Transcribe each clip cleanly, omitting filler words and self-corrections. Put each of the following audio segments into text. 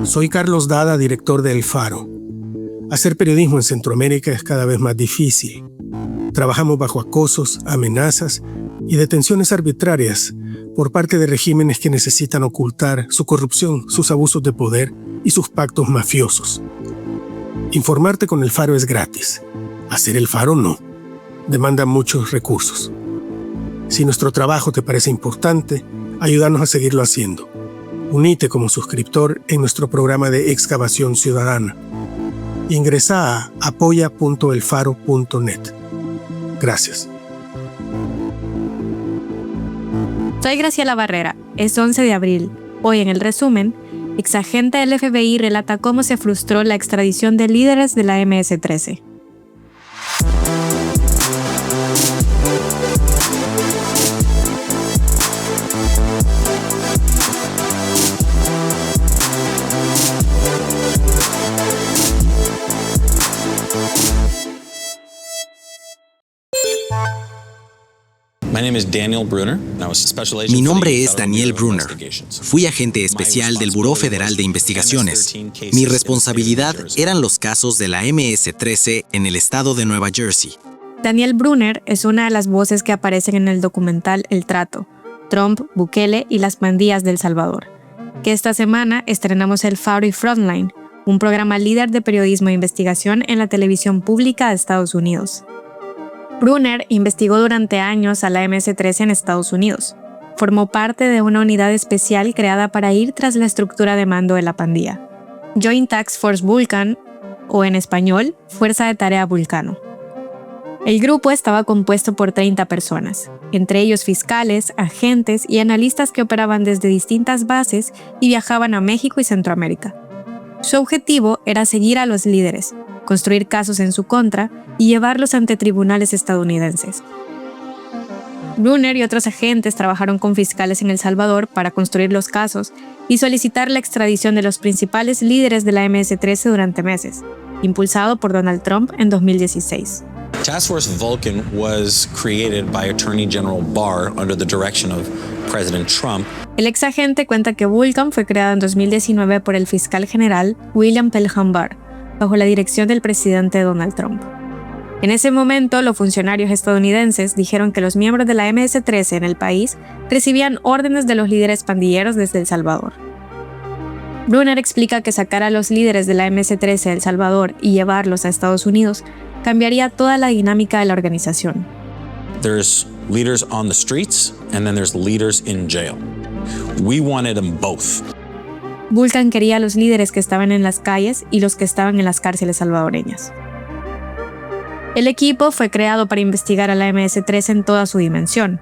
Soy Carlos Dada, director de El Faro. Hacer periodismo en Centroamérica es cada vez más difícil. Trabajamos bajo acosos, amenazas y detenciones arbitrarias por parte de regímenes que necesitan ocultar su corrupción, sus abusos de poder y sus pactos mafiosos. Informarte con El Faro es gratis. Hacer El Faro no. Demanda muchos recursos. Si nuestro trabajo te parece importante, ayúdanos a seguirlo haciendo. Unite como suscriptor en nuestro programa de excavación ciudadana. Ingresa a apoya.elfaro.net. Gracias. Soy Graciela Barrera. Es 11 de abril. Hoy en el resumen, exagente del FBI relata cómo se frustró la extradición de líderes de la MS-13. Mi nombre es Daniel Brunner. Fui agente especial del Buró Federal de Investigaciones. Mi responsabilidad eran los casos de la MS-13 en el estado de Nueva Jersey. Daniel Brunner es una de las voces que aparecen en el documental El Trato, Trump, Bukele y las pandillas de El Salvador, que esta semana estrenamos El Faro y Frontline, un programa líder de periodismo e investigación en la televisión pública de Estados Unidos. Brunner investigó durante años a la MS-13 en Estados Unidos. Formó parte de una unidad especial creada para ir tras la estructura de mando de la pandilla, Joint Task Force Vulcan, o en español, Fuerza de Tarea Vulcano. El grupo estaba compuesto por 30 personas, entre ellos fiscales, agentes y analistas que operaban desde distintas bases y viajaban a México y Centroamérica. Su objetivo era seguir a los líderes, construir casos en su contra y llevarlos ante tribunales estadounidenses. Brunner y otros agentes trabajaron con fiscales en El Salvador para construir los casos y solicitar la extradición de los principales líderes de la MS-13 durante meses, impulsado por Donald Trump en 2016. Task Force Vulcan was created by Attorney General Barr under the direction of President Trump. El ex agente cuenta que Vulcan fue creado en 2019 por el fiscal general William Pelham Barr, bajo la dirección del presidente Donald Trump. En ese momento, los funcionarios estadounidenses dijeron que los miembros de la MS-13 en el país recibían órdenes de los líderes pandilleros desde El Salvador. Brunner explica que sacar a los líderes de la MS-13 de El Salvador y llevarlos a Estados Unidos cambiaría toda la dinámica de la organización. There's leaders on the streets and then there's leaders in jail. We wanted them both. Vulcan quería a los líderes que estaban en las calles y los que estaban en las cárceles salvadoreñas. El equipo fue creado para investigar a la MS-13 en toda su dimensión.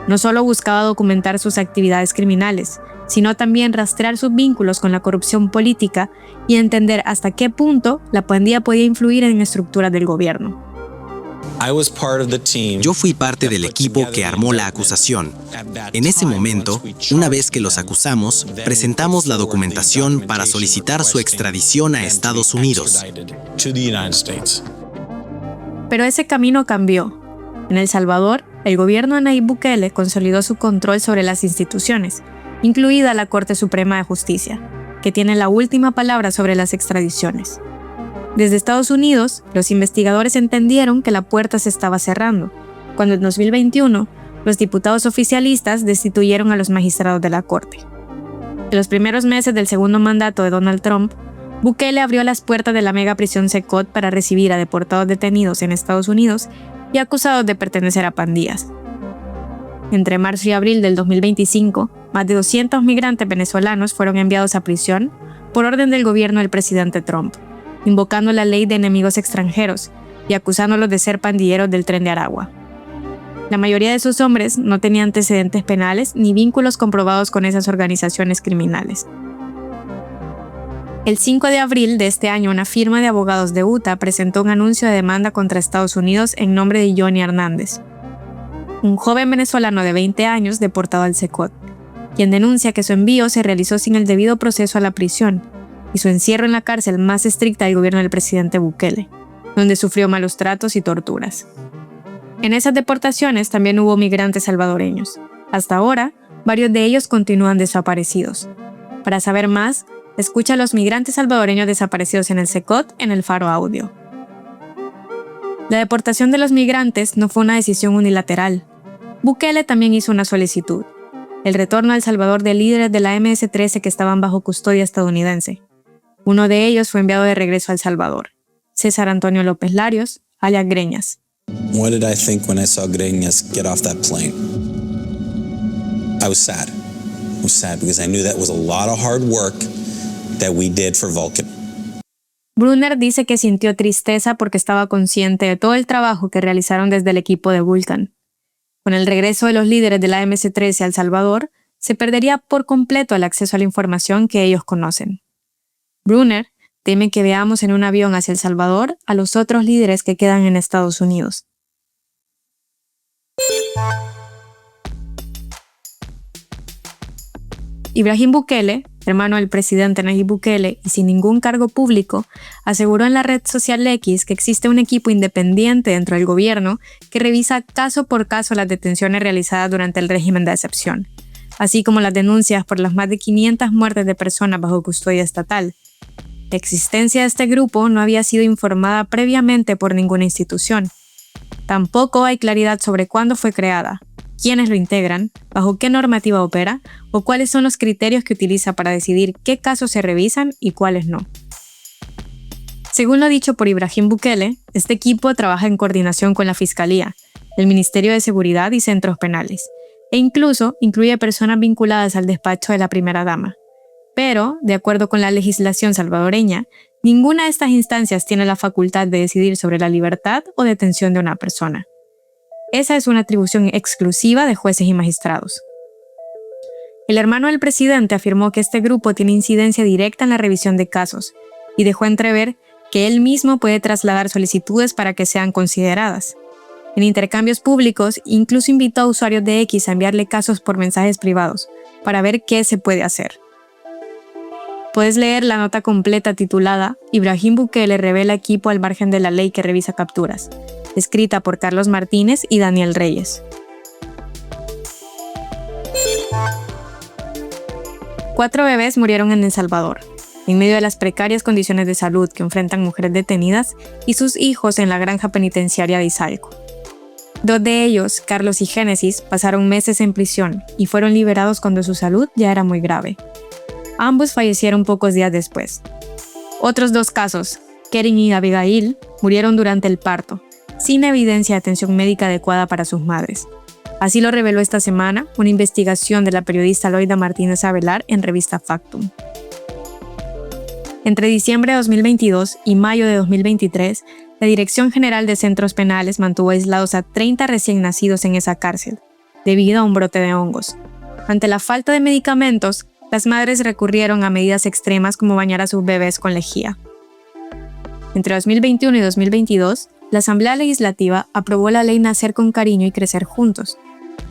No solo buscaba documentar sus actividades criminales, sino también rastrear sus vínculos con la corrupción política y entender hasta qué punto la pandilla podía influir en estructuras del gobierno. Yo fui parte del equipo que armó la acusación. En ese momento, una vez que los acusamos, presentamos la documentación para solicitar su extradición a Estados Unidos. Pero ese camino cambió. En El Salvador, el gobierno de Nayib Bukele consolidó su control sobre las instituciones, incluida la Corte Suprema de Justicia, que tiene la última palabra sobre las extradiciones. Desde Estados Unidos, los investigadores entendieron que la puerta se estaba cerrando, cuando en 2021 los diputados oficialistas destituyeron a los magistrados de la Corte. En los primeros meses del segundo mandato de Donald Trump, Bukele abrió las puertas de la mega prisión Secot para recibir a deportados detenidos en Estados Unidos y acusados de pertenecer a pandillas. Entre marzo y abril del 2025, más de 200 migrantes venezolanos fueron enviados a prisión por orden del gobierno del presidente Trump, invocando la ley de enemigos extranjeros y acusándolos de ser pandilleros del Tren de Aragua. La mayoría de esos hombres no tenían antecedentes penales ni vínculos comprobados con esas organizaciones criminales. El 5 de abril de este año, una firma de abogados de Utah presentó un anuncio de demanda contra Estados Unidos en nombre de Johnny Hernández, un joven venezolano de 20 años deportado al Secot, quien denuncia que su envío se realizó sin el debido proceso a la prisión y su encierro en la cárcel más estricta del gobierno del presidente Bukele, donde sufrió malos tratos y torturas. En esas deportaciones también hubo migrantes salvadoreños. Hasta ahora, varios de ellos continúan desaparecidos. Para saber más, Escucha a los migrantes salvadoreños desaparecidos en el Secot en el Faro Audio. La deportación de los migrantes no fue una decisión unilateral. Bukele también hizo una solicitud: el retorno a El Salvador de líderes de la MS-13 que estaban bajo custodia estadounidense. Uno de ellos fue enviado de regreso a El Salvador: César Antonio López Larios, alias Greñas. What did I think when I saw Greñas get off that plane? I was sad. I was sad because I knew that was a lot of hard work that we did for Vulcan. Brunner dice que sintió tristeza porque estaba consciente de todo el trabajo que realizaron desde el equipo de Vulcan. Con el regreso de los líderes de la MS-13 a El Salvador, se perdería por completo el acceso a la información que ellos conocen. Brunner teme que veamos en un avión hacia El Salvador a los otros líderes que quedan en Estados Unidos. Ibrahim Bukele, hermano del presidente Nayib Bukele y sin ningún cargo público, aseguró en la red social X que existe un equipo independiente dentro del gobierno que revisa caso por caso las detenciones realizadas durante el régimen de excepción, así como las denuncias por las más de 500 muertes de personas bajo custodia estatal. La existencia de este grupo no había sido informada previamente por ninguna institución. Tampoco hay claridad sobre cuándo fue creada, quiénes lo integran, bajo qué normativa opera o cuáles son los criterios que utiliza para decidir qué casos se revisan y cuáles no. Según lo dicho por Ibrahim Bukele, este equipo trabaja en coordinación con la Fiscalía, el Ministerio de Seguridad y centros penales, e incluso incluye personas vinculadas al despacho de la primera dama. Pero, de acuerdo con la legislación salvadoreña, ninguna de estas instancias tiene la facultad de decidir sobre la libertad o detención de una persona. Esa es una atribución exclusiva de jueces y magistrados. El hermano del presidente afirmó que este grupo tiene incidencia directa en la revisión de casos y dejó entrever que él mismo puede trasladar solicitudes para que sean consideradas. En intercambios públicos, incluso invitó a usuarios de X a enviarle casos por mensajes privados para ver qué se puede hacer. Puedes leer la nota completa titulada Ibrahim Bukele revela equipo al margen de la ley que revisa capturas, escrita por Carlos Martínez y Daniel Reyes. 4 bebés murieron en El Salvador, en medio de las precarias condiciones de salud que enfrentan mujeres detenidas y sus hijos en la granja penitenciaria de Izalco. 2 de ellos, Carlos y Génesis, pasaron meses en prisión y fueron liberados cuando su salud ya era muy grave. Ambos fallecieron pocos días después. Otros 2 casos, Keren y Abigail, murieron durante el parto, sin evidencia de atención médica adecuada para sus madres. Así lo reveló esta semana una investigación de la periodista Loida Martínez Avelar en revista Factum. Entre diciembre de 2022 y mayo de 2023, la Dirección General de Centros Penales mantuvo aislados a 30 recién nacidos en esa cárcel, debido a un brote de hongos. Ante la falta de medicamentos, las madres recurrieron a medidas extremas como bañar a sus bebés con lejía. Entre 2021 y 2022, la Asamblea Legislativa aprobó la ley Nacer con Cariño y Crecer Juntos,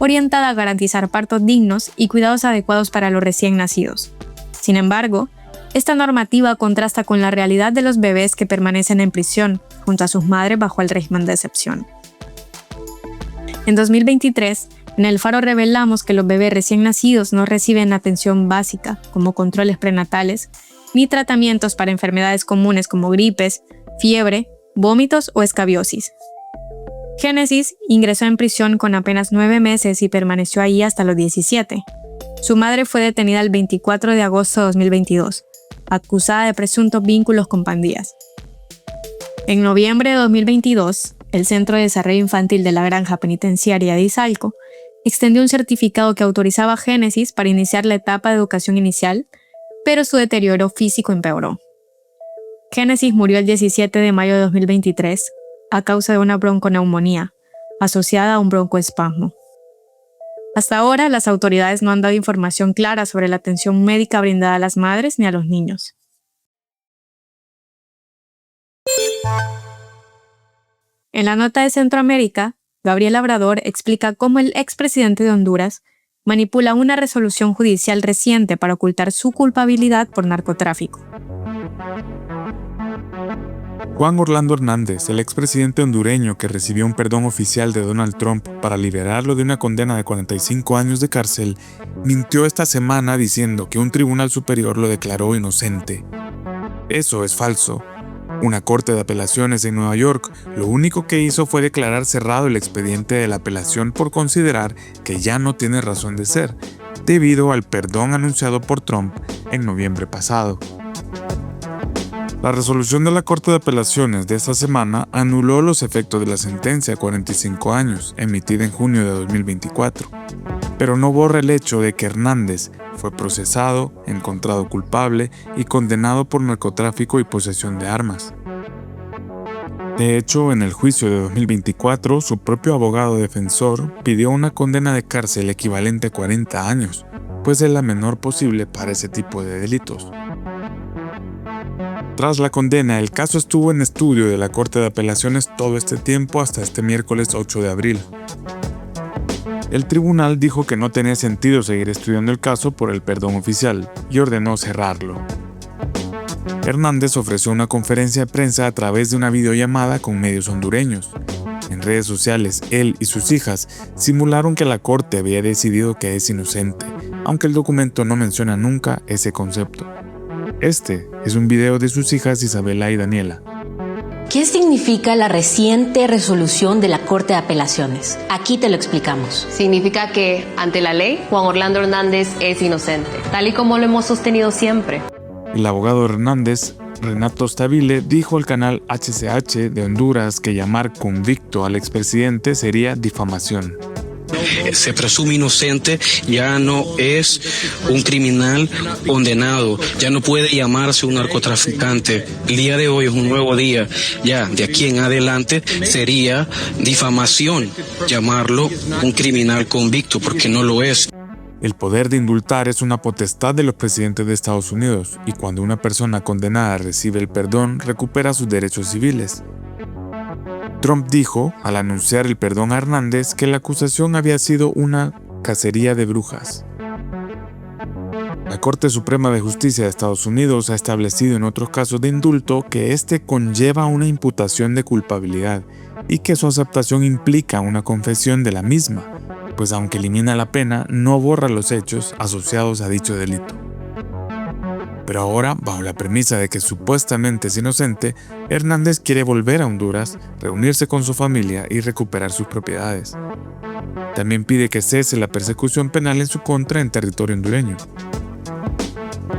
orientada a garantizar partos dignos y cuidados adecuados para los recién nacidos. Sin embargo, esta normativa contrasta con la realidad de los bebés que permanecen en prisión, junto a sus madres bajo el régimen de excepción. En 2023, en El Faro revelamos que los bebés recién nacidos no reciben atención básica, como controles prenatales, ni tratamientos para enfermedades comunes como gripes, fiebre, vómitos o escabiosis. Génesis ingresó en prisión con apenas 9 meses y permaneció ahí hasta los 17. Su madre fue detenida el 24 de agosto de 2022, acusada de presuntos vínculos con pandillas. En noviembre de 2022, el Centro de Desarrollo Infantil de la Granja Penitenciaria de Izalco extendió un certificado que autorizaba a Génesis para iniciar la etapa de educación inicial, pero su deterioro físico empeoró. Génesis murió el 17 de mayo de 2023 a causa de una bronconeumonía asociada a un broncoespasmo. Hasta ahora, las autoridades no han dado información clara sobre la atención médica brindada a las madres ni a los niños. En la nota de Centroamérica, Gabriel Labrador explica cómo el expresidente de Honduras manipula una resolución judicial reciente para ocultar su culpabilidad por narcotráfico. Juan Orlando Hernández, el expresidente hondureño que recibió un perdón oficial de Donald Trump para liberarlo de una condena de 45 años de cárcel, mintió esta semana diciendo que un tribunal superior lo declaró inocente. Eso es falso. Una corte de apelaciones en Nueva York lo único que hizo fue declarar cerrado el expediente de la apelación por considerar que ya no tiene razón de ser, debido al perdón anunciado por Trump en noviembre pasado. La resolución de la Corte de Apelaciones de esta semana anuló los efectos de la sentencia a 45 años, emitida en junio de 2024, pero no borra el hecho de que Hernández fue procesado, encontrado culpable y condenado por narcotráfico y posesión de armas. De hecho, en el juicio de 2024, su propio abogado defensor pidió una condena de cárcel equivalente a 40 años, pues es la menor posible para ese tipo de delitos. Tras la condena, el caso estuvo en estudio de la Corte de Apelaciones todo este tiempo hasta este miércoles 8 de abril. El tribunal dijo que no tenía sentido seguir estudiando el caso por el perdón oficial y ordenó cerrarlo. Hernández ofreció una conferencia de prensa a través de una videollamada con medios hondureños. En redes sociales, él y sus hijas simularon que la corte había decidido que es inocente, aunque el documento no menciona nunca ese concepto. Este es un video de sus hijas Isabela y Daniela. ¿Qué significa la reciente resolución de la Corte de Apelaciones? Aquí te lo explicamos. Significa que, ante la ley, Juan Orlando Hernández es inocente, tal y como lo hemos sostenido siempre. El abogado Hernández, Renato Stabile, dijo al canal HCH de Honduras que llamar convicto al expresidente sería difamación. Se presume inocente, ya no es un criminal condenado, ya no puede llamarse un narcotraficante. El día de hoy es un nuevo día, ya de aquí en adelante sería difamación llamarlo un criminal convicto, porque no lo es. El poder de indultar es una potestad de los presidentes de Estados Unidos, y cuando una persona condenada recibe el perdón, recupera sus derechos civiles. Trump dijo, al anunciar el perdón a Hernández, que la acusación había sido una cacería de brujas. La Corte Suprema de Justicia de Estados Unidos ha establecido en otros casos de indulto que este conlleva una imputación de culpabilidad y que su aceptación implica una confesión de la misma, pues aunque elimina la pena, no borra los hechos asociados a dicho delito. Pero ahora, bajo la premisa de que supuestamente es inocente, Hernández quiere volver a Honduras, reunirse con su familia y recuperar sus propiedades. También pide que cese la persecución penal en su contra en territorio hondureño.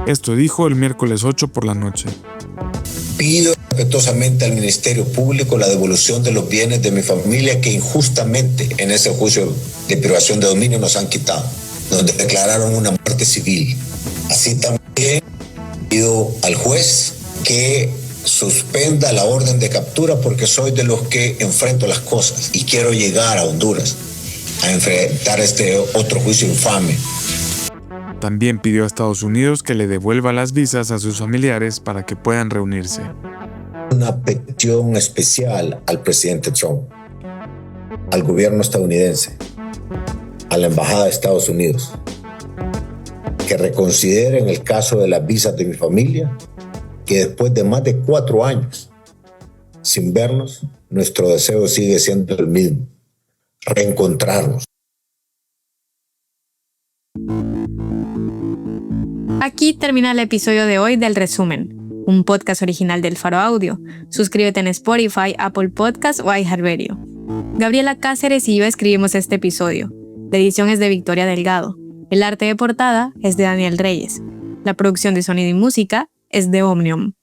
Esto dijo el miércoles 8 por la noche. Pido respetuosamente al Ministerio Público la devolución de los bienes de mi familia que injustamente en ese juicio de privación de dominio nos han quitado, donde declararon una muerte civil. Así también pido al juez que suspenda la orden de captura porque soy de los que enfrento las cosas y quiero llegar a Honduras a enfrentar este otro juicio infame. También pidió a Estados Unidos que le devuelva las visas a sus familiares para que puedan reunirse. Una petición especial al presidente Trump, al gobierno estadounidense, a la embajada de Estados Unidos, que reconsideren el caso de las visas de mi familia, que después de más de 4 años sin vernos, nuestro deseo sigue siendo el mismo, reencontrarnos. Aquí termina el episodio de hoy del Resumen, un podcast original del Faro Audio. Suscríbete en Spotify, Apple Podcasts o iHeartRadio. Gabriela Cáceres y yo escribimos este episodio. La edición es de Victoria Delgado. El arte de portada es de Daniel Reyes. La producción de sonido y música es de Omnium.